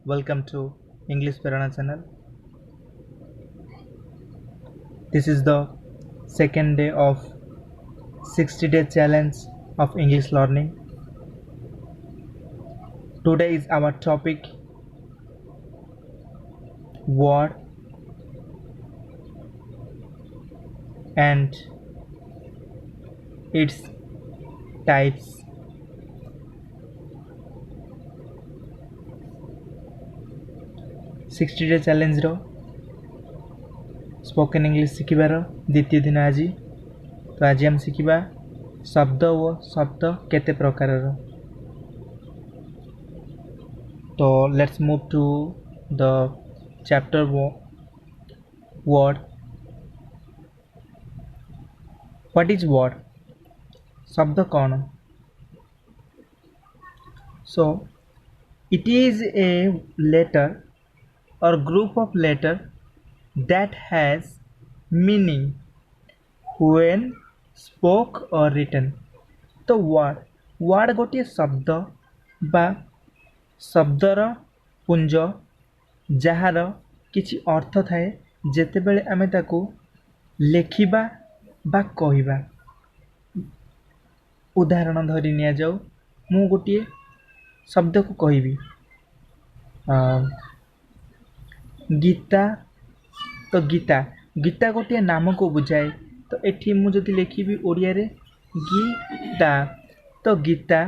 Welcome to English Prana channel. This is the second day of 60-day challenge of English learning. Today is our topic word and its types. Sixty day challenge spoken English शिखिबार द्वितीय दिन आज तो आज हम शिखिबा शब्द और शब्द केते प्रकार तो let's move to the chapter word. What is word? शब्द कौन? So it is a letter or group of letter that has meaning when spoke or written. तो word गोटे शब्द बा शब्दर पुंज जार किछि अर्थ थाए जेतेबेले आमे ताकू लेखिबा बा कहिबा. उदाहरण धरि निया जाऊ मु गोटे शब्द को कहिबी गीता. तो गीता गोटे नाम को बुझाए. तो एठी मुझे लिखी ओडिया रे गीता. तो गीता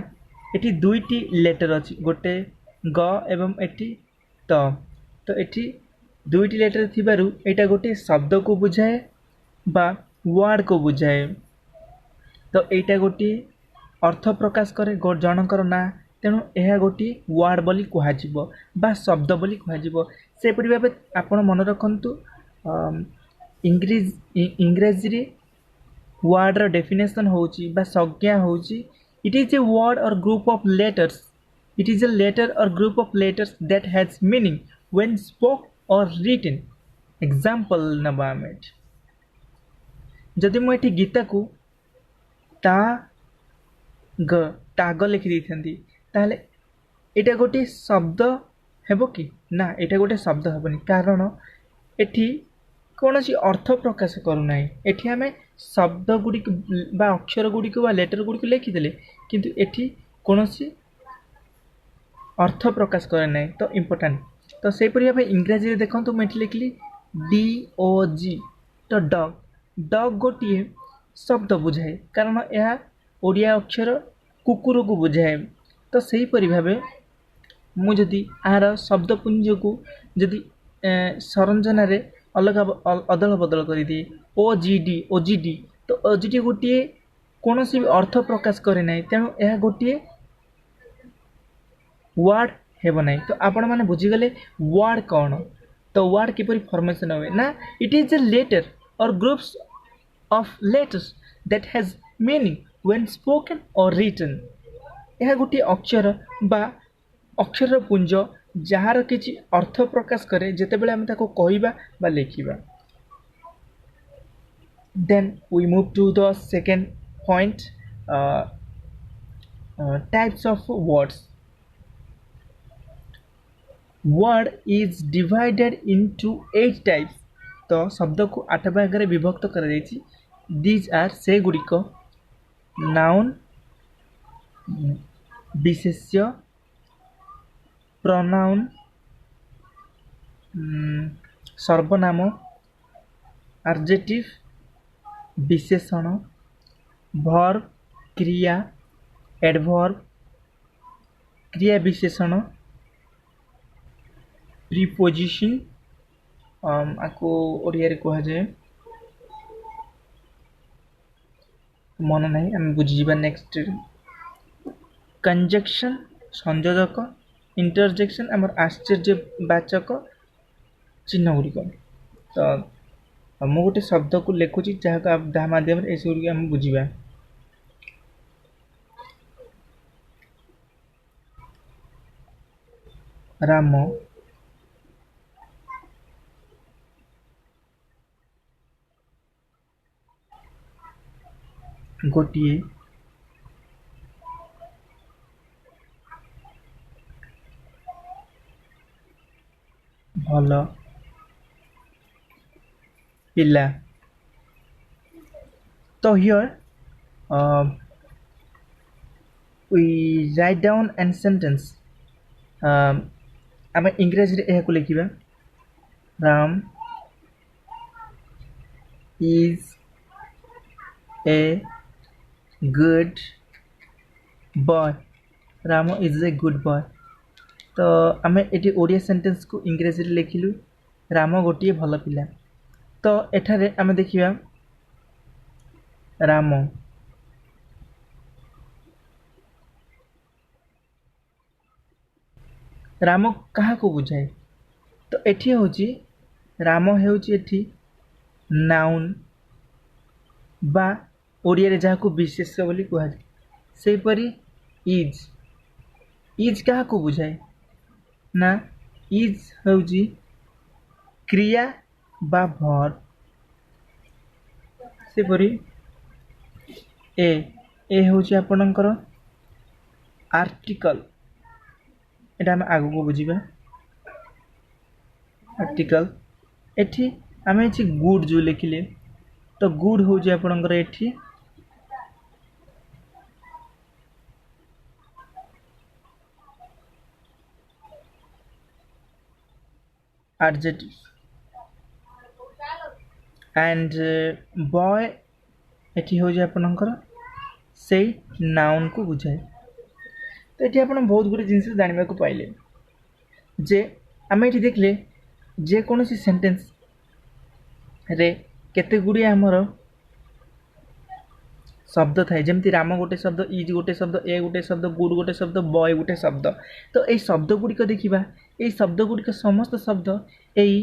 एठी दुईटी लेटर अच्छी गोटे ग एवं एठी तो एठी दुईटी लेटर थिबारु एटा गोटे शब्द को बुझाए बा वर्ड को बुझाए. तो एटा गोटे अर्थ प्रकाश करे जनकर ना तेणु यह गोटे वर्ड बोली कहुब बा शब्द बोली कहुब. सेपरी भाव आप मन रखु इंग्रेजी वर्ड डेफिनेशन होची बा संज्ञा होची it is a word or group of letters. It is a letter or group of letters that has meaning when spoke or written. Example नबा जदि मुझे गीता को टाग लिखि दी ताहले एटा गोटे शब्द हेबो कि ना? एटा गोटे शब्द हेबनी कारण एठी कौनसी अर्थ प्रकाश करूना. एठी आमे शब्द गुड़ी बा अक्षर गुड़ी बा लेटर गुड़ी लिखिदेले किंतु एठी कौनसी अर्थ प्रकाश करे ना. तो इम्पोर्टेंट. तो सेपरि भाई इंग्रजी देखो मुझे लिखली DOG. तो डग गोटे शब्द बुझाए कारण यह ओडिया अक्षर कुकुर को बुझाए. तो सेहीपरि भावे मुझे आर शब्दपुंज को जदि संरचना रे अलग अदल बदल कर दिए OGD. तो OGD गोटे कौन भी अर्थ प्रकाश करे ना तेणु यह गोटे वर्ड हेब ना. तो आपण मैंने बुझीगले वर्ड कौन. तो वर्ड किपरि फॉर्मेशन हुए ना? इट इज ए लेटर और groups of letters that has meaning when spoken और रिटन. यह गोटे अक्षर बा अक्षर पुंज जार किछि अर्थ प्रकाश करे जेतेबेले हम ताको कहिबा बा लिखिबा. Then we move to the second point types of words. Word is divided into 8 types. तो शब्द को 8 भाग में विभक्त कर जायछि. दीज आर से गुड़िक नाउन विशेष्य प्रोनाउन सर्वनाम एडजेक्टिव विशेषण वर्ब क्रिया एडवर्ब क्रिया विशेषण प्रीपोजिशन आपको ओडिया रे कहा जाए मन नहीं आम बुझीबा. नेक्स्ट कंजक्शन संयोजक इंटरजेक्शन आमर आश्चर्यवाचक चिन्ह गुड़िक. तो मु गोटे शब्द को लिखुची जहाँ माध्यम गुड़िक आम बुझा. राम गोटे ଭଲ ପିଲା। ତ here we write down an sentence. ଆମେ ଇଂରାଜୀରେ ଏହାକୁ ଲେଖିବା Ram is a good boy. Ram is a good boy. ତ ଆମେ ଏଠି ଓଡ଼ିଆ ସେଣ୍ଟେନ୍ସକୁ ଇଂରାଜୀରେ ଲେଖିଲୁ ରାମ ଗୋଟିଏ ଭଲ ପିଲା। ତ ଏଠାରେ ଆମେ ଦେଖିବା ରାମ ରାମ କାହାକୁ ବୁଝାଏ? ତ ଏଠି ହେଉଛି ରାମ ହେଉଛି ଏଠି ନାଉନ୍ ବା ଓଡ଼ିଆରେ ଯାହାକୁ ବିଶେଷ୍ୟ ବୋଲି କୁହାଯାଏ। ସେହିପରି ଇଜ୍ କାହାକୁ ବୁଝାଏ? ନା ଇଜ୍ ହେଉଛି କ୍ରିୟା ବା ଭର୍ବ। ସେପରି ଏ ହେଉଛି ଆପଣଙ୍କର ଆର୍ଟିକଲ। এটা ଆମେ ଆଗକୁ ବୁଝିବା। ଆର୍ଟିକଲ ଏଠି ଆମେ ଏଠି ଗୁଡ୍ ଯେଉଁ ଲେଖିଲେ ତ ଗୁଡ୍ ହେଉଛି ଆପଣଙ୍କର ଏଠି adjective and boy ଏଠି ହେଉଛି ଆପଣଙ୍କର ସେଇ ନାଉନ୍କୁ ବୁଝାଏ। ତ ଏଠି ଆପଣ ବହୁତ ଗୁଡ଼ିଏ ଜିନିଷ ଜାଣିବାକୁ ପାଇଲେ ଯେ ଆମେ ଏଠି ଦେଖିଲେ ଯେକୌଣସି ସେଣ୍ଟେନ୍ସରେ କେତେ ଗୁଡ଼ିଏ ଆମର ଶବ୍ଦ ଥାଏ। ଯେମିତି ରାମ ଗୋଟେ ଶବ୍ଦ, ଇଜ୍ ଗୋଟେ ଶବ୍ଦ, ଏ ଗୋଟେ ଶବ୍ଦ, ଗୁଡ୍ ଗୋଟେ ଶବ୍ଦ, ବୟ ଗୋଟେ ଶବ୍ଦ। ତ ଏଇ ଶବ୍ଦ ଗୁଡ଼ିକ ଦେଖିବା, ଏଇ ଶବ୍ଦ ଗୁଡ଼ିକ ସମସ୍ତ ଶବ୍ଦ ଏଇ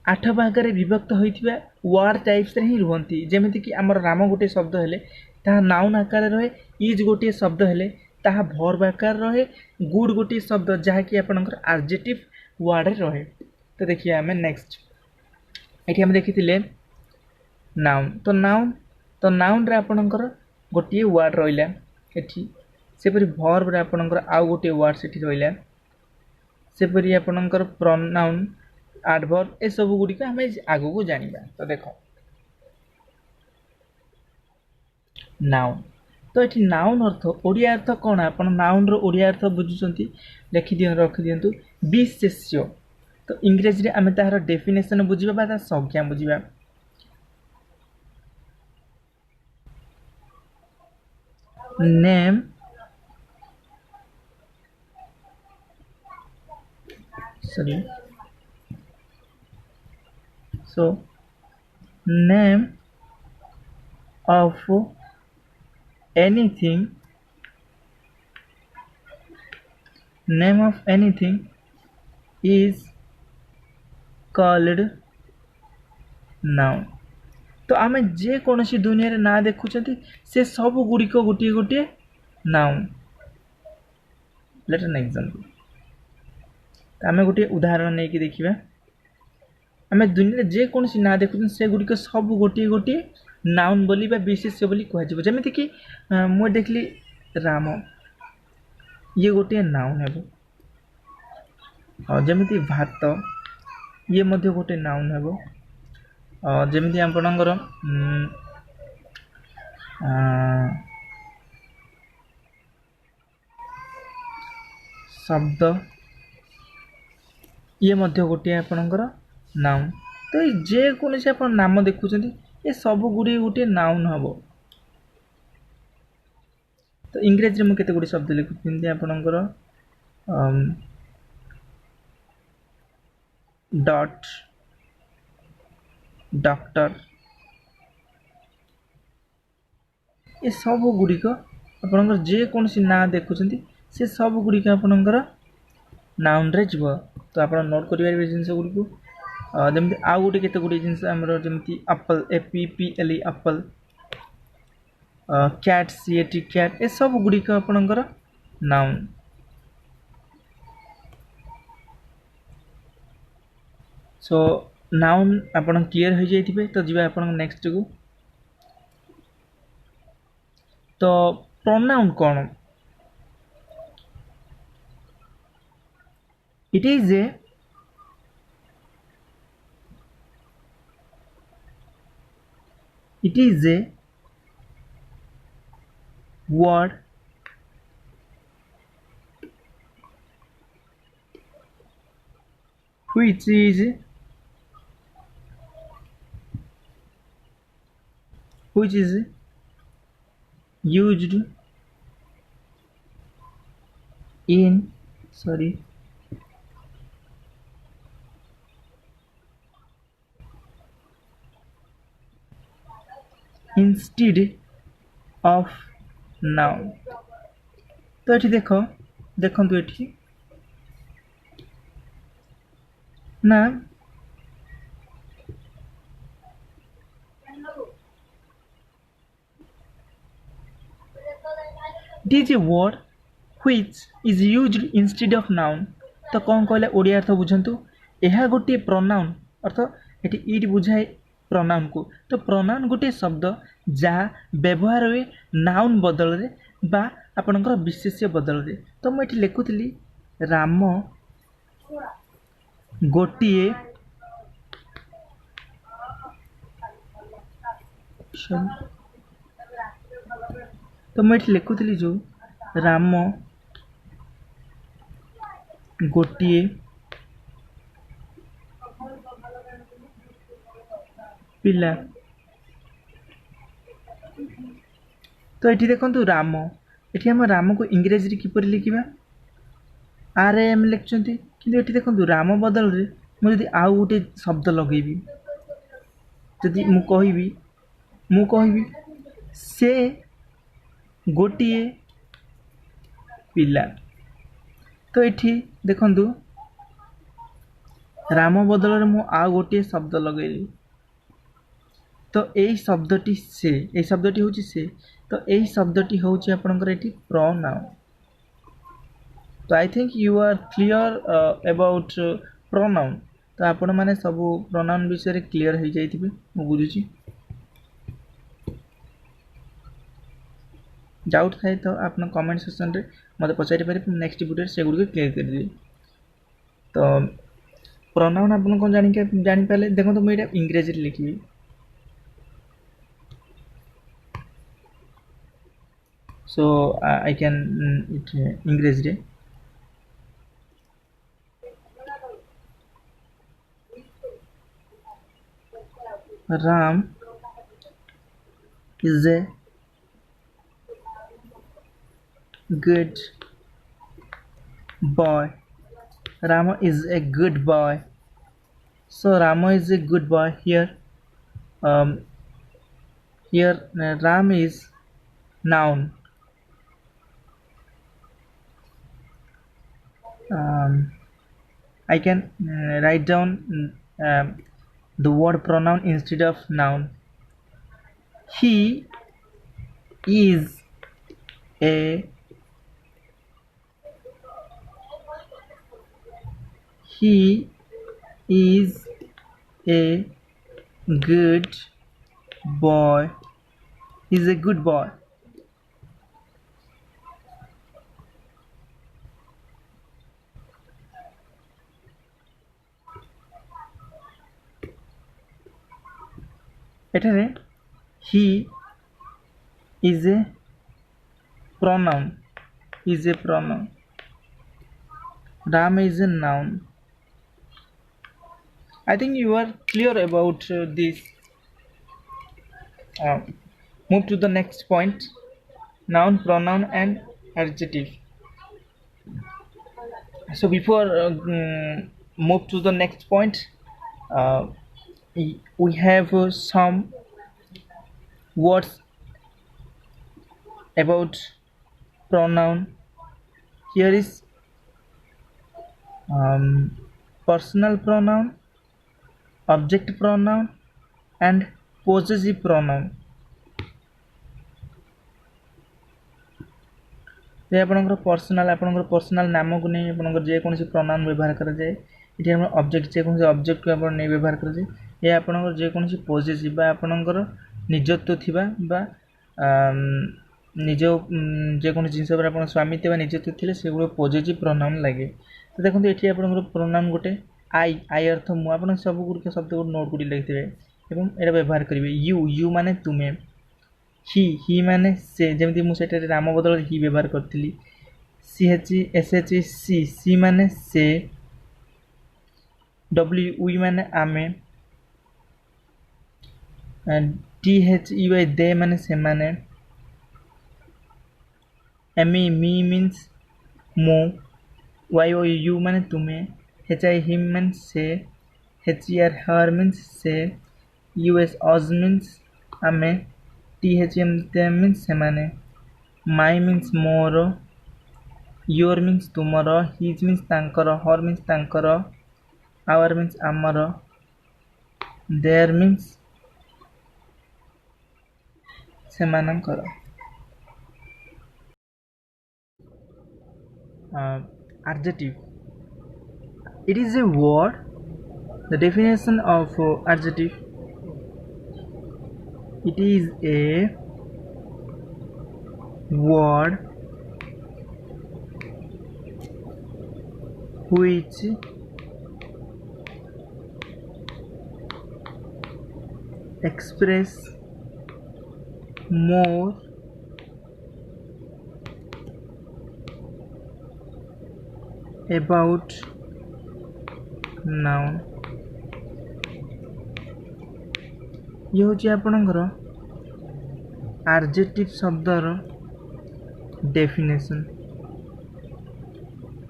8 ଭାଗରେ ବିଭକ୍ତ ହୋଇଥିବା ୱାର୍ଡ ଟାଇପ୍ସରେ ହିଁ ରୁହନ୍ତି। ଯେମିତିକି ଆମର ରାମ ଗୋଟିଏ ଶବ୍ଦ ହେଲେ ତାହା ନାଉନ୍ ଆକାରରେ ରହେ, ଇଜ୍ ଗୋଟିଏ ଶବ୍ଦ ହେଲେ ତାହା ଭର୍ବ ଆକାରରେ ରହେ, ଗୁଡ୍ ଗୋଟିଏ ଶବ୍ଦ ଯାହାକି ଆପଣଙ୍କର ଆଡଜେକ୍ଟିଭ୍ ୱାର୍ଡରେ ରହେ। ତ ଦେଖିବା ଆମେ ନେକ୍ସଟ ଏଠି ଆମେ ଦେଖିଥିଲେ ନାଉନ୍। ତ ନାଉନ୍ରେ ଆପଣଙ୍କର ଗୋଟିଏ ୱାର୍ଡ ରହିଲା ଏଠି। ସେପରି ଭର୍ବରେ ଆପଣଙ୍କର ଆଉ ଗୋଟିଏ ୱାର୍ଡ ସେଠି ରହିଲା। ସେପରି ଆପଣଙ୍କର ପ୍ରୋନାଉନ୍, ଆଡଭର୍ବ ଏସବୁ ଗୁଡ଼ିକ ଆମେ ଆଗକୁ ଜାଣିବା। ତ ଦେଖ ନାଉନ୍। ତ ଏଠି ନାଉନ୍ ଅର୍ଥ ଓଡ଼ିଆ ଅର୍ଥ କ'ଣ? ଆପଣ ନାଉନ୍ର ଓଡ଼ିଆ ଅର୍ଥ ବୁଝୁଛନ୍ତି, ରଖିଦିଅନ୍ତୁ ବିଶେଷ୍ୟ। ତ ଇଂରାଜୀରେ ଆମେ ତାହାର ଡେଫିନେସନ୍ ବୁଝିବା ବା ତା ସଂଜ୍ଞା ବୁଝିବା। Name name of anything is called noun। तो आम जेकोसी दुनिया ना देखुं से सब गुड़िक गोटे गोटे नाउन। लेट एन एग्जांपल, आम गोटे उदाहरण नहीं कि देखा आम दुनिया जेकोसी ना देखुं से गुड़िक सब गोटे गोटे नाउन बोली बा विशेष्य बोली कहुए। जमीक कि मुझे देखली राम, ये गोटे नाउन है। जमीती भात, ये मध्य गोटे नाउन है। जमीती आपणकर शब्द, ये मध्य गोटे आपणकर नाउन। तो ये जेकोसी आप नाम देखुं ये सब गुड़ी गोटे नाउन हम। तो इंग्रेजी में केते गुड़ी शब्द लिखुं आपणकर डॉट, डॉक्टर, ये सब गुड़िक आपणकर जेकोसी ना देखुं से सब गुड़िक आपणकर नाउन रे जीव। तो आप नोट करेंगे जिनस गुड़ी को जमी आउ गोटे केते गुड़ी जिनस जमी apple, APPLE apple, cat, CAT cat, ये सब गुड़िक आपणकर नाउन। सो नाउन आपन क्लियर हो जाइए। तो जी आप नेक्स्ट को। तो प्रोनाउन कौन? It is A It is a word which is used in sorry instead of noun। तो ये देखो ये ना it is a word which is used instead of noun। तो कौन कहले ओडिया अर्थ बुझंतु यह गोटे प्रोनाउन अर्थ एटी इट बुझाए प्रोनाउन को। तो प्रोनाउन गोटे शब्द जहाँ व्यवहार हुए नाउन बदल रे बा आपणकर विशेष्य बदल रे। तो मुझे लिखुली राम गोटे तो मुझे लिखुली जो राम गोटे पिला। तो ये देखो राम ये आम राम को इंग्रेजी किपर लिखा RAM लिखुं कि ये देखो राम बदल रे मुझे आउ गोटे शब्द लगेबी जदि मु कहबी से गोटे पिला। तो ये देखु राम बदल रे मु आउ गोटे शब्द लगेली तो यही शब्दटी से यही शब्दटी हूँ से। तो यही शब्दटी हूँ आपंकर ये प्रोनाउन। तो I think you are clear about pronoun. तो आपण मैंने सब प्रोनाउन विषय क्लियर हो जाइए मु बुझुची। डाउट थाए तो आप कमेंट सेक्शन रे मत पचारि पारे नेक्स्ट वीडियो से गुड क्लियर कर दी। तो प्रोनाउन आप कौन जानी पारे देखो तो मुझे इंग्रेजी लिखी so I can it English रे Ram is a good boy। Rama is a good boy। So Rama is a good boy here। Here Ram is noun। I can write down the word pronoun instead of noun। He is a good boy। He's a good boy। एठारे he is a pronoun। Ram is a noun। I think you are clear about this। Move to the next point, noun, pronoun and adjective। So before move to the next point, we have some words about pronoun। Here is personal pronoun, object pronoun and possessive pronoun। ये आपनकर personal नाम को नहीं आपनकर जेकोसी pronoun व्यवहार करा जाए। ये हम ऑब्जेक्ट जेकोसी ऑब्जेक्ट को आपण नहीं व्यवहार करा जाए। ये आपनकर जेकोसी पोजेसिव बा आपनकर निजत्व थिबा बा निज जेकोसी जिंस पर आपण स्वामित्व बा निजत्व थिले सेगुलो पोजेसिव प्रोनाउन लागे। तो देखंतु एठी आपनकर प्रोनाउन गोटे आई अर्थ मु आपन सब गुड के शब्द को नोट करी लिखिबे। एवं एटा व्यवहार करेंगे यू यू माने तुम्हें ही माने से जमी मुझे राम बदल ही व्यवहार करी she H S H she she माने से डब्ल्यू वी माने आमे T H E Y they माने से माने एम ई मी मीन्स मो वाई ओ यू माने तुम्हें एच आई हिम मीन्स से H E R her means से यू एस अज मीन्स आमे T H M them means से माने माई मीन्स मोर योर मीन्स तुमर हिज मीन्स तांकर हर मीन्स तांकर आवर मीन्स आमर देयर मीन्स सेमानंकर adjective it is a word the definition of adjective it is a word which express more about noun ये हूँ आपणकर adjective शब्दर definition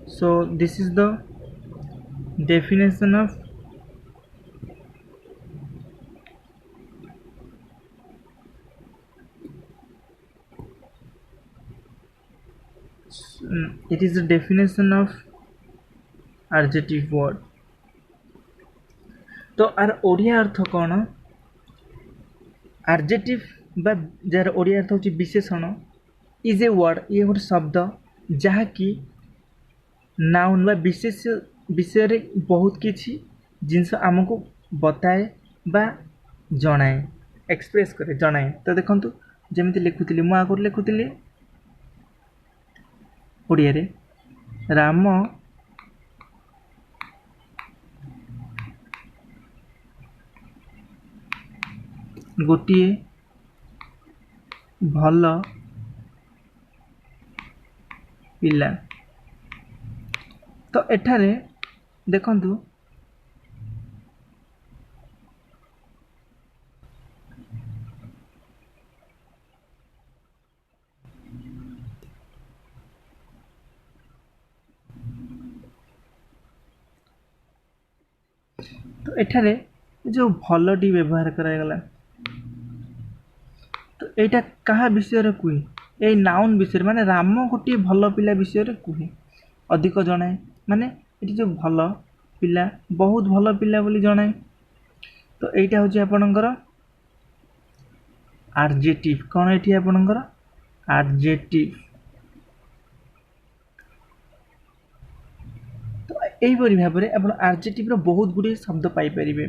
so this is the definition of it is the definition of adjective word तो are Odia अर्थ कौन adjective बा jar Odia अर्थ होची विशेषण is a word ये गोटे शब्द जहाँकि नाउन बा विशेष विषय रे बहुत किछि जिनस आमको बताए बा जनाए एक्सप्रेस करे जनाए तो देखंतु जेमिति लिखुतिली मु आगुर लिखुतिली ओडिया रे राम गोटे भल पिला तो एठारे देखंतु तो एठारे जो भलटी व्यवहार करागला तो एटा कहा विषय रे कुहे ए नाउन विषय माने राम गोटे भल पिला विषय रे कुहे अधिक जनाए माने एटी जो भल पिला बहुत भल पिला बोली जनाए तो एटा होची आपनकर एडजेक्टिव कोन एटी आपनकर एडजेक्टिव तो एही परि भाबरे आपण एडजेक्टिव रो बहुत गुडी शब्द पाई परिबे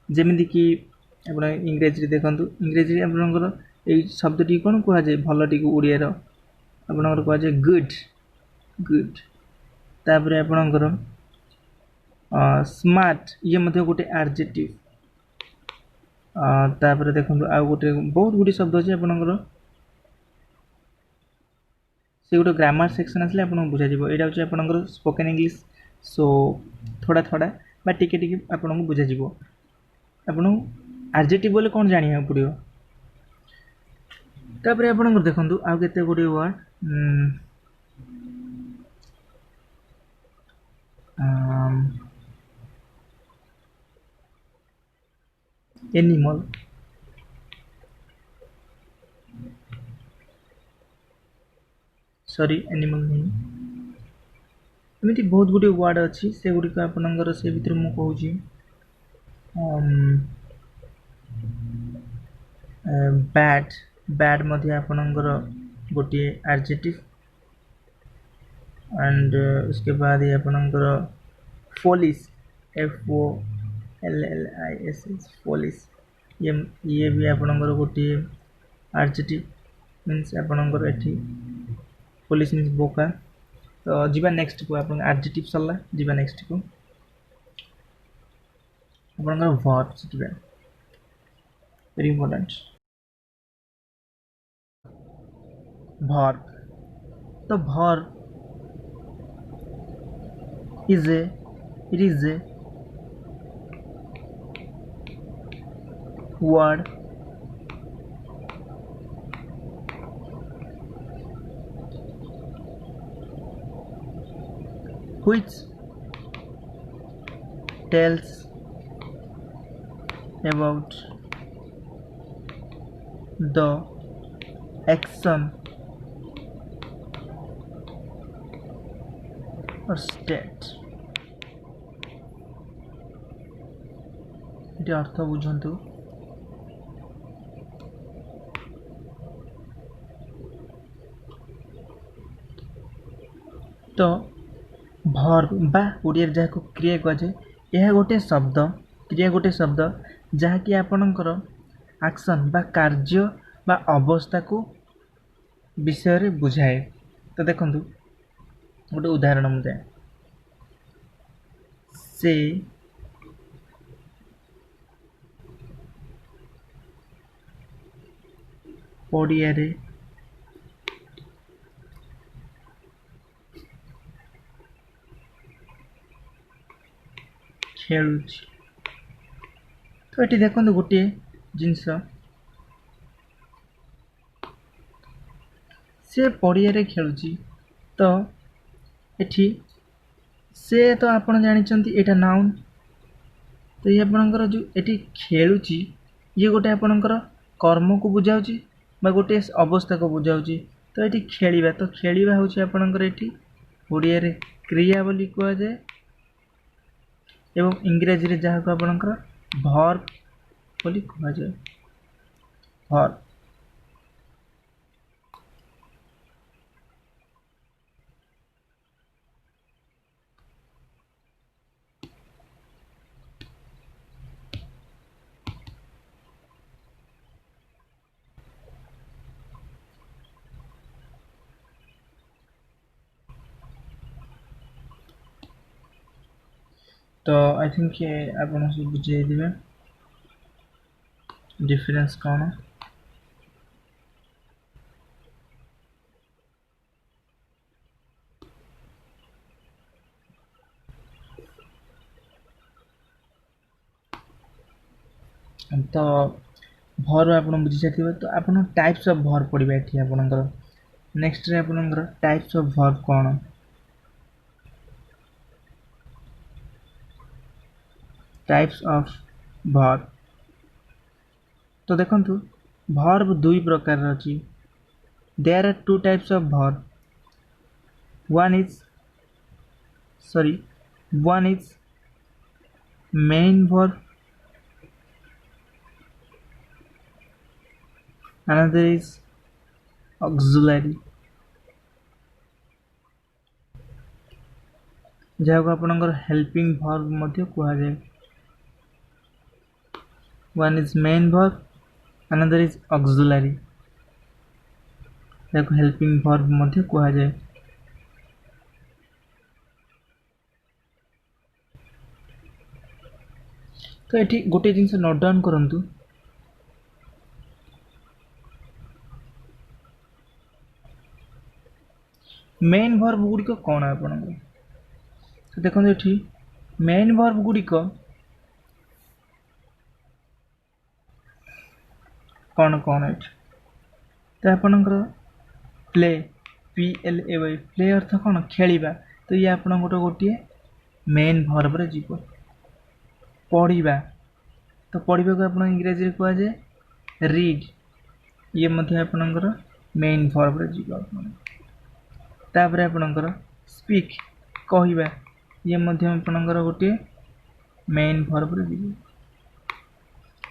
जेमिति कि आपण इंग्लिश रे देखंतु इंग्लिश रे आपनकर এই শব্দটি কোন কোয়া যায় ভালটি কো ওড়িয়া র আপনাଙ୍କର কোয়া যায় গুড গুড তারপরে আপনাଙ୍କର স্মার্ট ইয়ে মধ্যে গোটে এডজেক্টিভ তারপরে দেখুন আর গোটে বহুত গুটি শব্দ আছে আপনাଙ୍କର সে গোটে গ্রামার সেকশন আসলে আপনাଙ୍କୁ বুঝা ଯିବ ଏଇଟା ହେଉଛି ଆପଣଙ୍କର ସ୍ପୋକେନ୍ ଇଂଲିଶ ସୋ ଥୋଡ଼ା ଥୋଡ଼ା ବା ଟିକେ ଟିକେ ଆପଣଙ୍କୁ ବୁଝା ଯିବ ଆପଣଙ୍କୁ ଏଡଜେକ୍ଟିଭ ବୋଲେ କ'ଣ ଜାଣିବାକୁ ପଡ଼ିବ तापर आपन देखंतु आ केते गुडी वर्ड एनिमल सॉरी एनिमल नहीं एमती बहुत गुडी वर्ड अच्छी से गुडी का आपनकर से भीतर मु कहूची बैड बैड मध्य आपनकर गोटे एडजेक्टिव एंड उसके बाद ये आपनकर foolish F O L L I S S foolish ये भी आपनकर गोटे एडजेक्टिव मीन्स आपनकर एठी फॉलिश मीन्स बोका तो जीवा नेक्स्ट को आपन एडजेक्टिव सरला जीवा नेक्स्ट को आपनकर verb सिखबे very important. Verb. The verb is a word which tells about the action or state. ଏଠି ଅର୍ଥ ବୁଝନ୍ତୁ। ତ ଭର୍ବ ବା ଓଡ଼ିଆରେ ଯାହାକୁ କ୍ରିୟା କୁହାଯାଏ, ଏହା ଗୋଟିଏ ଶବ୍ଦ, କ୍ରିୟା ଗୋଟିଏ ଶବ୍ଦ ଯାହାକି ଆପଣଙ୍କର ଆକ୍ସନ୍ ବା କାର୍ଯ୍ୟ ବା ଅବସ୍ଥାକୁ ବିଷୟରେ ବୁଝାଏ। ତ ଦେଖନ୍ତୁ ଗୋଟେ ଉଦାହରଣ ମୁଁ ଦିଏ। ସେ ପଡ଼ିଆରେ ଖେଳୁଛି। ତ ଏଠି ଦେଖନ୍ତୁ ଗୋଟିଏ ଜିନିଷ, ସେ ପଡ଼ିଆରେ ଖେଳୁଛି। ତ ଏଠି ସେ ତ ଆପଣ ଜାଣିଛନ୍ତି ଏଇଟା ନାଉନ୍। ତ ଇଏ ଆପଣଙ୍କର ଯେଉଁ ଏଠି ଖେଳୁଛି, ଇଏ ଗୋଟେ ଆପଣଙ୍କର କର୍ମକୁ ବୁଝାଉଛି ବା ଗୋଟିଏ ଅବସ୍ଥାକୁ ବୁଝାଉଛି। ତ ଏଠି ଖେଳିବା, ତ ଖେଳିବା ହେଉଛି ଆପଣଙ୍କର ଏଠି ଓଡ଼ିଆରେ କ୍ରିୟା ବୋଲି କୁହାଯାଏ ଏବଂ ଇଂରାଜୀରେ ଯାହାକୁ ଆପଣଙ୍କର ଭର୍ବ ବୋଲି କୁହାଯାଏ। ଭର୍ବ। तो आई थिंक ଆପଣ ସବୁ ବୁଝେଇଦେବେ ଡିଫରେନ୍ସ କ'ଣ। ତ ଭର୍ବ ଆପଣ ବୁଝିସାରିଥିବେ। ତ ଆପଣ ଟାଇପ୍ସ ଅଫ୍ ଭର୍ବ ପଡ଼ିବେ ଏଠି ଆପଣଙ୍କର। ନେକ୍ସଟରେ ଆପଣଙ୍କର ଟାଇପ୍ସ ଅଫ୍ ଭର୍ବ କ'ଣ? Types of verb. तो देखंतु वर्ब दुई प्रकार अछि। There are two types of verb. one is main verb, another is auxiliary, जहाँ आपनकर हेल्पिंग वर्ब मध्य कहा जाए। one is main verb, another is auxiliary, जहाँ हेल्पिंग वर्ब मध्य कहा जाए। तो ये गोटे जिनस नोट डाउन करंतु। मेन वर्ब गुड़िक कौन आप देखो ये मेन वर्ब गुड़िक कौन कौन ये तो आपणकर प्ले PLAY प्ले अर्थ कौन खेलिबा। तो ये आप गोटे मेन वर्ब रे जीव। पढ़ा तो पढ़ा को आप इंग्राजी कह जाए रीड। ये आपणकर मेन वर्ब रे जीव। तापर आपणकर स्पीक कहवा, ये आपणकर गोटे मेन वर्ब रे जीव।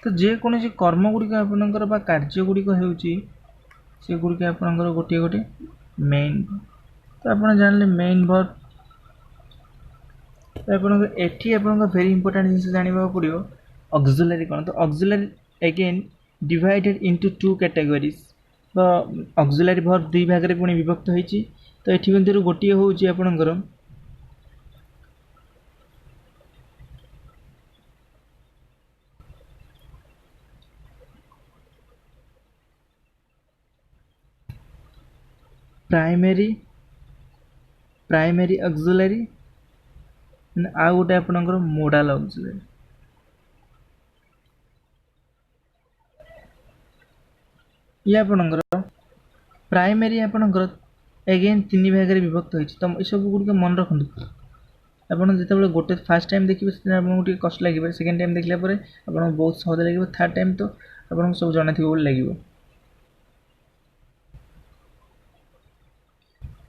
तो जेकोसी कर्म गुड़िक आपणकर बा कार्य गुड़िक होउची से गुड़िक आपणकर गोटे गोटे मेन। तो आप जानले मेन वर्ब। तो आपणकर एठी आपणकर वेरी इंपोर्टेंट जिनिस जानिबा पड़ियो ऑक्सिलरी कौन। तो auxiliary again divided into two categories. तो ऑक्सिलरी वर्ब दुई भाग में पुणी विभक्त होईची। तो एठी मध्यरु गोटे होउची आपणकर प्राइमरी ऑक्सिलरी आ गोटे आपणकर मोडाल ऑक्सिलरी। ये आपणकर प्राइमरी आपणकर एगेन तीन भाग में विभक्त होती। तो ये सब गुड़ मन रखु आपड़ जो गोटे फास्ट टाइम देखिए से आपको कष्ट लगे, सेकेंड टाइम देखला आपको बहुत सहज लगे, थर्ड टाइम तो आपको सब जन थी लगे।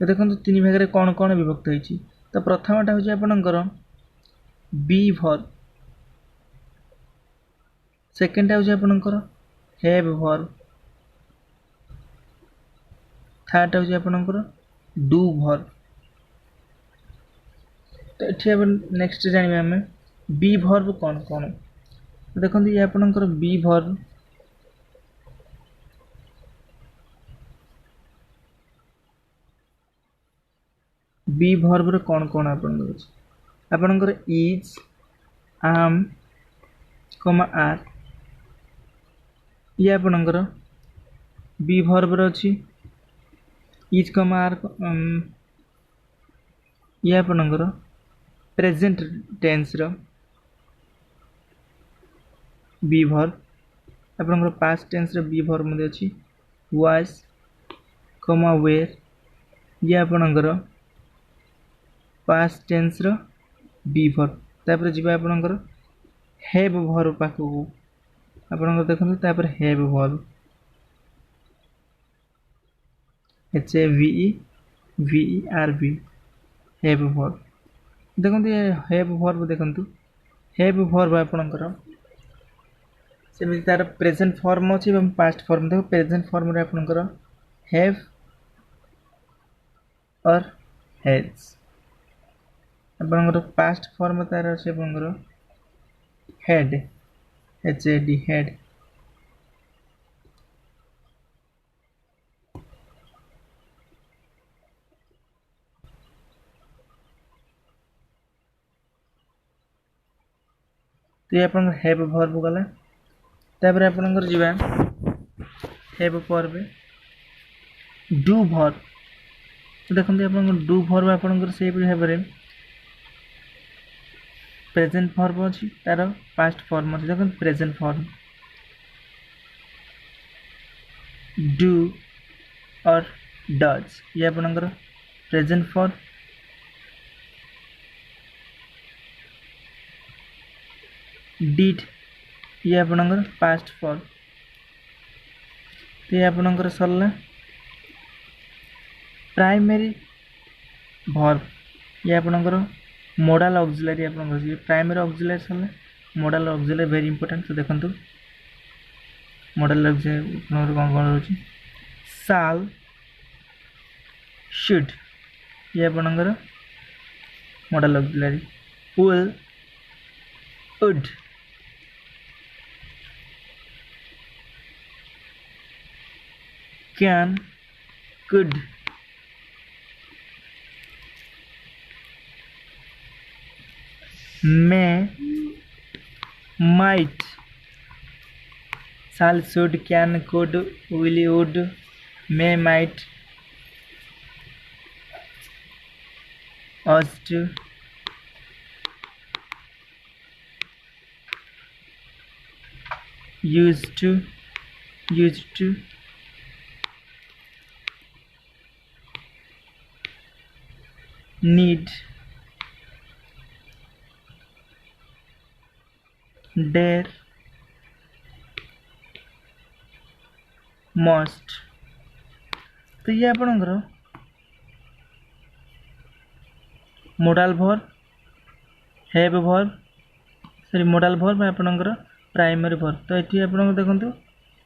तो देखो तीन भाग में कौन कौन विभक्त होती। तो प्रथमटा हूँ आपणकर बी वर्ब, सेकेंडटा हूँ आपणकर हैव वर्ब, थर्ड हूँ आपणकर डू वर्ब। तो ये नेक्स्ट जानिबा आम बी वर्ब कौन कौन। तो देखो ये आपणकर बी वर्ब बी वर्ब रे कौन कौन आपणकर इज, आम, कमा आर। ये आपणकर बी वर्ब रे अछि इज कमा आर। ये आपणकर प्रेजेंट टेंस रो बी वर्ब। आपणकर पास्ट टेंस रो बी वर्ब मध्ये अछि वाज, कमा वेयर। ये आपणकर पास्ट टेंस रो बी वर्ब। तापर जिबा आपणकर हैव वर्ब पाखु आपणकर देखंतु। तापर have verb H A V E are be have verb. देखंतु ये हैव वर्ब देखंतु हैव वर्ब आपणकर सेमि तार प्रेजेंट फॉर्म अछि एवं पास्ट फॉर्म। देखो प्रेजेंट फॉर्म रे आपणकर हैव और हैज। आपणकर पास्ट फॉर्म तार अछि आपणकर head, H A D head. तो ये आपणकर हैव वर्ब गला। तापर आपणकर जिबा हैव वर्ब डू वर्ब। तो देखंतु आपणकर डू वर्ब आपणकर से भाव में प्रेजेंट फॉर्म अच्छी तार पास्ट फॉर्म अच्छी। देखो प्रेजेंट फॉर्म डू और डज। ये आपणकर प्रेजेंट फॉर्म। डिड ये आपणकर पास्ट फॉर्म। तो ये आपणकर सरला प्राइमरी वर्ब। ये आपणकर मोडाल ऑक्सिलरी आपणकर प्राइमरी ऑक्सिलरी सरला मोडाल ऑक्सिलरी वेरी इंपोर्टेंट। तो देखंतु मोडाल ऑक्सिलरी कौन कौन रही शाल, शुड। ये आपणकर modal auxiliary will, would, can, could, may, might, shall, should, can, could, will, would, may, might, ought to, used to, need, dare, must। तो ये आपणकर modal verb, have verb, sorry modal verb आपणकर primary verb. तो ये आपन देखंतु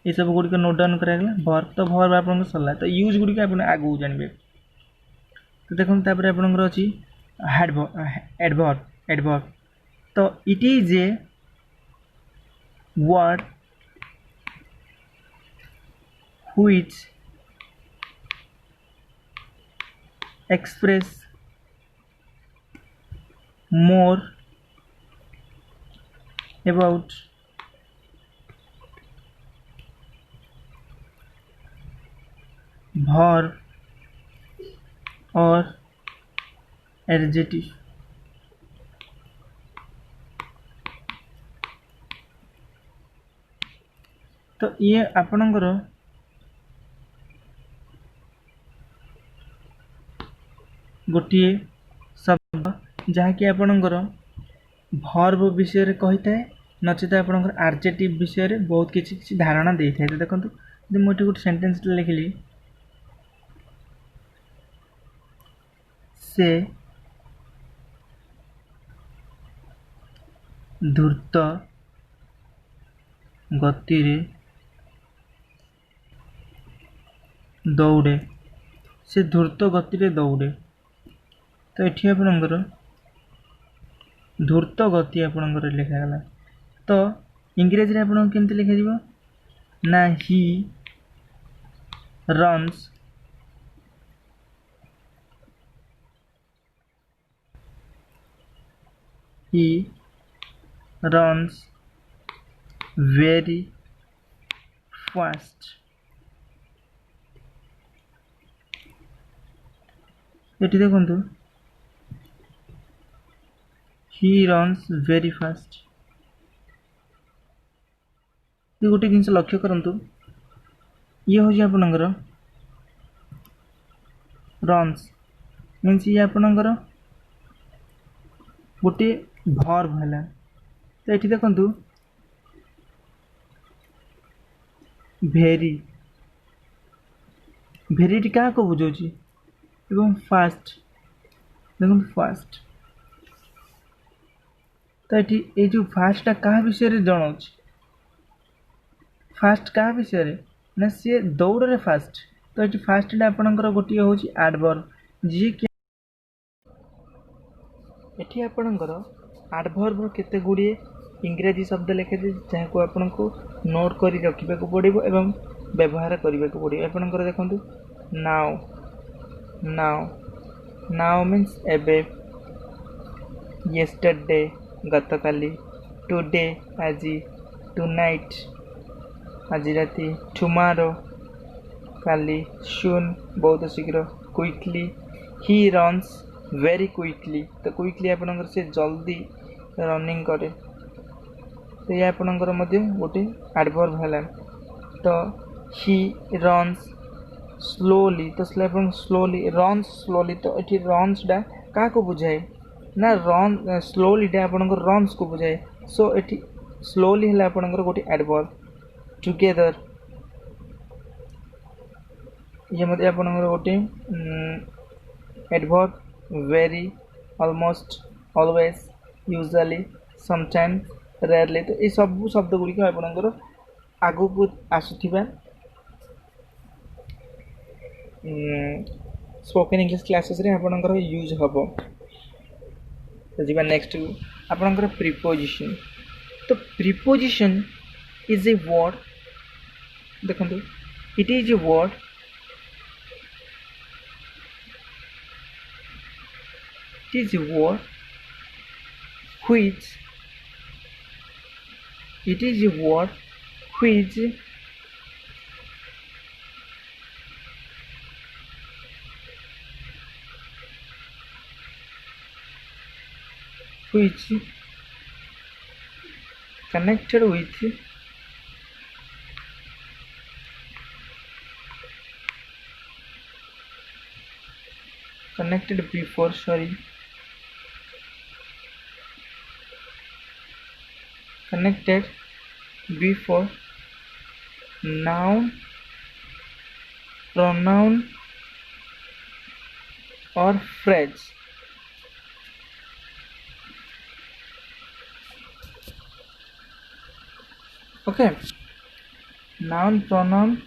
ये सब गुड़िक नोट डाउन करागला वर्ब। तो वर्ब आपन सरला। तो यूज गुड़िक आप आगू जानबे। तो देखो तापर आपनकर अछि एडवर्ब। तो it is a word which express more about verb और एडजेक्टिव। तो ये आपणकर गोटे शब्द जहाँकि आपणकर भर्ब विषय कही था नचेत आपणकर एडजेक्टिव विषय बहुत किसी धारणा दे था। तो देखो मुझे गोटे सेंटेंस लिखिली से धूर्त गति रे दौड़े, से धूर्त गति रे दौड़े। तो ये आपणकर धूर्त गति आपणकर लिखागला। तो इंग्रेजी आप केमती लिखा ना he runs he runs very fast। ये देखु he runs very fast। ये गोटे जिन लक्ष्य करूँ ये हूँ आपणकर रन्स मीन्स ये आपणकर गोटे भर्ब है। तो ये देखु भेरी भेरी क्या को बुझाऊँ एवं फास्ट देखो फास्ट। तो ये जो फास्ट क्या विषय जनाऊँ फास्ट क्या विषय ना सी दौड़ रे फास्ट। तो ये फास्ट आपणकर गोटे हूँ एडवर्ब जी कि एठी आपणकर एडवर्ब केते गुड़िए इंग्रेजी शब्द लिखे जहाँ को आपन को नोट कर रखा पड़ो एवं व्यवहार करने को पड़ो। आपणकर देखो नाउ नाउ नाउ मीन्स एबे, येस्टरडे गतकाली, टुडे आजी, टुनाइट आज राति, टुमारो काली, सून बहुत शीघ्र, quickly, he runs very quickly. तो क्विकली आपणकर से जल्दी रनिंग करे। तो ये आपणकर गोटे एडवर्ब है। तो ही रन्स स्लोली, तो स्लोली रन्स स्लोली। तो ये रन्स डा क्या को बुझाए ना रन स्लोली डा आपणकर रन्स को बुझाए। सो ये स्लोली है आपणकर गोटे एडवर्ब। टुगेदर ये मत आपणकर गोटे adverb. Very, almost, always, usually, sometimes, rarely. तो ये सब शब्द गुड़िक आपणकर आगु को आसुथिबा स्पोकन इंग्लिश क्लासेस रे आपणकर यूज हबो। तो जी नेक्स्ट आपणकर प्रीपोजिशन। तो प्रीपोजिशन इज ए वर्ड देखो it is a word it is a word which it is a word which connected with connected before connected before noun, pronoun or phrase। okay, noun, pronoun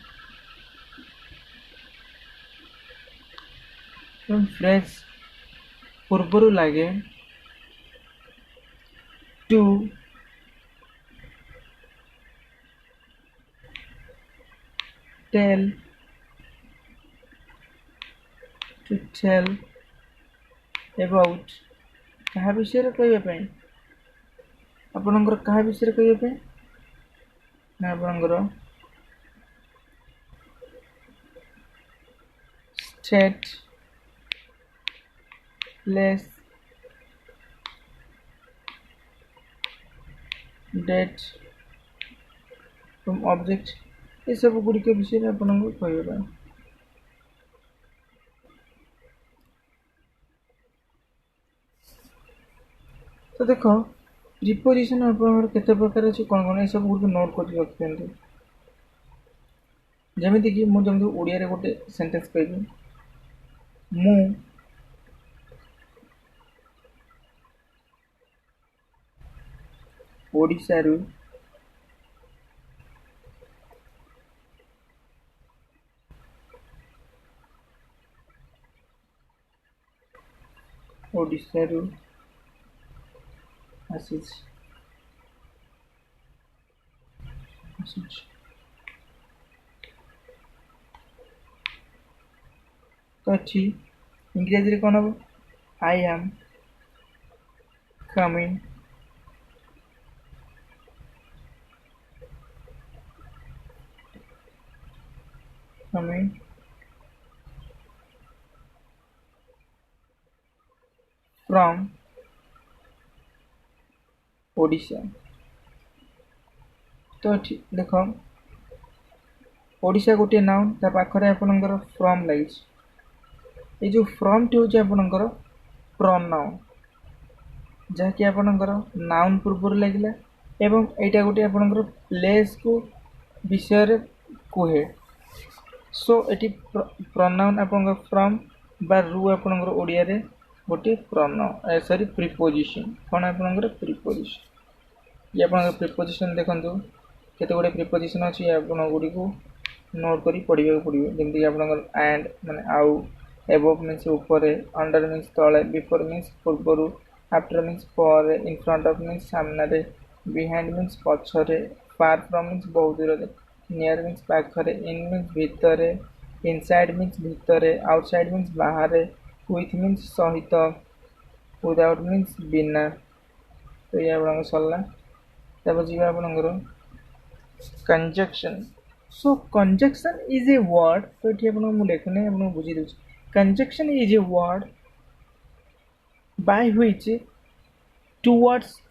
phrase पूर्वरु लगे to, tell, to tell about क्या विषय कहवाई आपणकर क्या विषय कहवाई ना आपणकर state place, date from object ये सब गुड़िक विषय आपको कहबा तो देख प्रिपोजिशन आपंकर केते प्रकार अच्छे कौन कौन ये सब गुड़ नोट कर रखिए जमीक मुझे ओडिया गोटे सेंटेंस कहबी मु ओडिशारू ओडिशारू आसीच तो अच्छी इंग्रेजी कौन हम I am coming coming from Odisha तो देख ओडिशा गोटे नाउन ता पाखरे आपनकर फ्रॉम लाइज ये जो फ्रॉम टी होचे आपनकर प्रोनाउन जहाँकि आपनकर नाउन पूर्व लगिला एवं एटा गोटे आपनकर प्लेस को विषय रे कोहे सो एटी प्रोनाउन आपनकर फ्रॉम बा रु आपनकर ओडिया रे गोटे प्रोनाउन सॉरी प्रीपोजिशन कौन आपनकर प्रीपोजिशन ये आपनकर प्रीपोजिशन देखंतु केते गोटे प्रीपोजिशन अछि आपन गुडी को नोट करी पढ़िबा पड़िबो जेमति आपनकर एंड माने आउ above means ऊपर under means तले before means पूर्वरु after means पर in front of means सामने रे behind means पछरे far from means बहुत दूर रे near means पाखरे in means भीतरे inside means भीतरे outside means बाहर with means सहित without means बिना तो ये आपन सरला तब जीवा आपनकर conjunction so conjunction is a word तो एठी आपन मु लेखने आपन बुझी दउछी conjunction is a word by which two words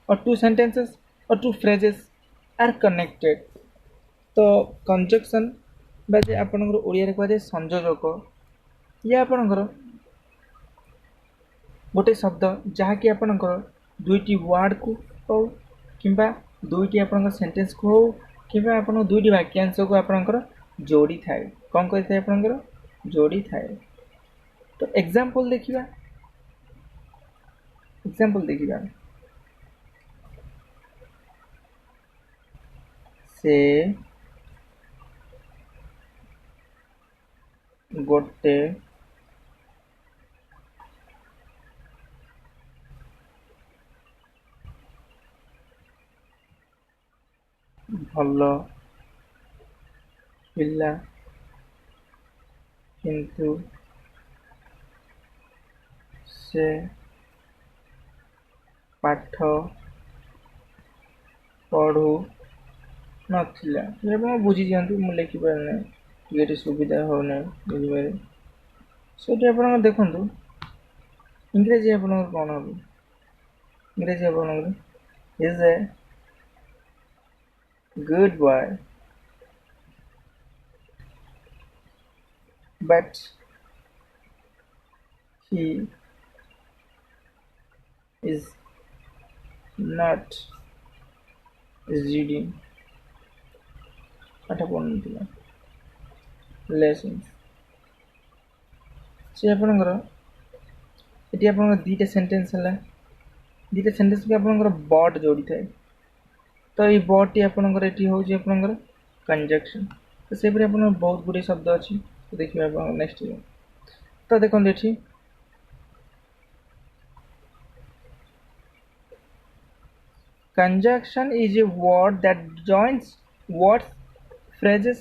or two sentences or two phrases are connected तो conjunction बाजे आपनकर ओडिया रे कहजे संयोजक या आपनकर गोटे शब्द जहा कि आपनकर दुईटी वर्ड को हो किबा दुईटी आपनकर सेंटेंस को हो किबा आपन दुईटी वाक्यांश को आपनकर जोड़ी थाए कोन कहि थाए आपनकर जोड़ी थाए तो एग्जांपल देखिबा से गोटे भल पिला किंतु से पाठ पढ़ू नथिला ये आप बुझी जातु मुझे लिखिपारे ये सुविधा होना बुझे सो आप देखु इंग्रेजी आप कौन हम इंग्रेजी आप is a good boy but he is not reading पाठ पढ़ुला lessons से आपनकर एटी आपनकर दीटा सेंटेंस हला दीटा सेंटेंस के आपनकर बट जोड़ी थाए तो ये बट टी आपनकर एटी होची आपनकर कंजक्शन तो से पर आपन बहुत गुडे शब्द अछि तो देखिए आप नेक्स्ट तो देखो ये conjunction is a word that joins words phrases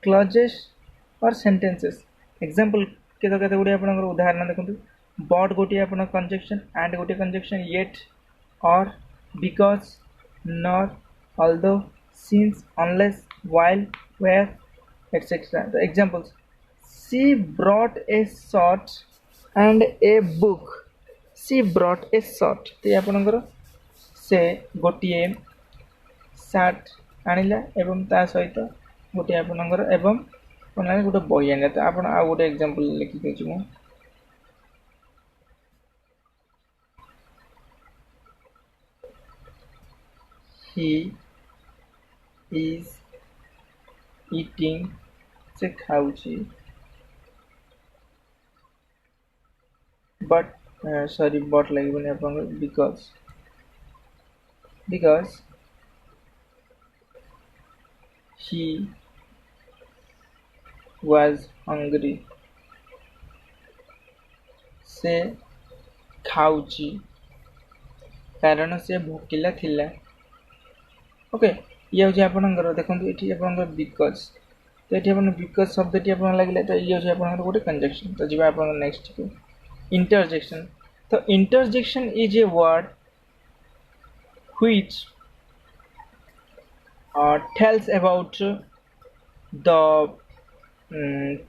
clauses or sentences example केतो केतो गुडी आपन उदाहरण देखंतु but गोटी आपन conjunction and गोटी conjunction yet or because nor although since unless while where etc the examples she brought a short and a book she brought a shirt तो आपणकर से गोटे सार्ट आनिला एवं ता सहित गोटे आपणकर एवं गोटे बही आनिला तो आप गोटे एग्जांपल लिखि देछि मु he is eating से खाउची but sorry but ଲାଗିବନି ଆପଣଙ୍କର because he was hungry से खाउची कारण से भोकिला थिला ओके ये हूँ आपणकर देखो ये आपंकर बिकज तो ये आप बिकज शब्द आप लगे तो ये हूँ आप गोटे कंजक्शन तो जी आप नेक्स्ट को इंटरजेक्शन तो interjection is a word which tells about the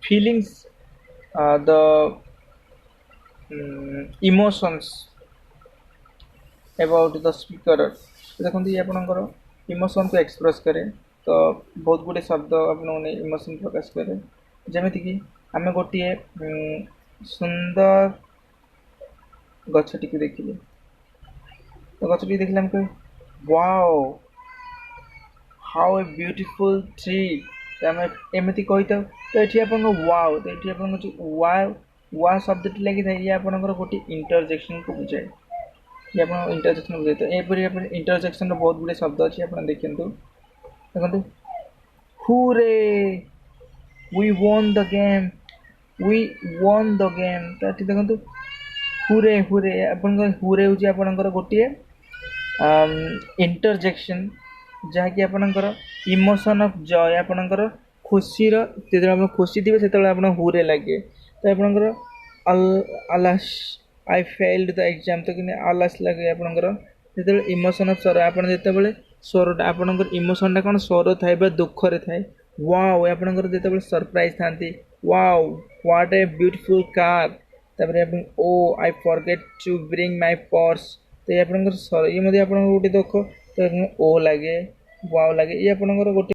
feelings the emotions about the speaker देखो ये आपंकर इमोशन को एक्सप्रेस करे तो बहुत गुड़े शब्द आपने इमोशन प्रकाश करे जमीती कि आम गोटे सुंदर गछटी को देखिले तो गछटी देखले हम कहे wow how a beautiful tree आम एमती कही था तो ये आप वाओ तो ये आप वाओ वा शब्द लगी था ये आपंकर गोटे इंटरजेक्शन को बुझाए ये आप इंटरजेक्शन बुझाए तो यहपरी इंटरजेक्शन बहुत गुड़े शब्द अच्छे आप देखते देखो हुरे वी वॉन द गेम तो देखो हुरे हुरे आपन हुरे हूँ आपंकर गोटे इंटरजेक्शन जहाँकि आपंकर इमोशन ऑफ जॉय आपंकर खुशी जो खुशी थे से आप हुरे लगे तो आपंकर alas I failed the exam तो कि अलास लगे आपंकर जो इमोशन ऑफ सर आप जो स्वर आपंकर इमोशन कौन स्वर थाए दुखरे थाए वाओ आपंकर जो सरप्राइज था wow what a beautiful car तापर oh I forget to bring my purse तो ये आपंकर ये आप गोटे दुख तो ओ लगे वाओ लगे ये आपंकर गोटे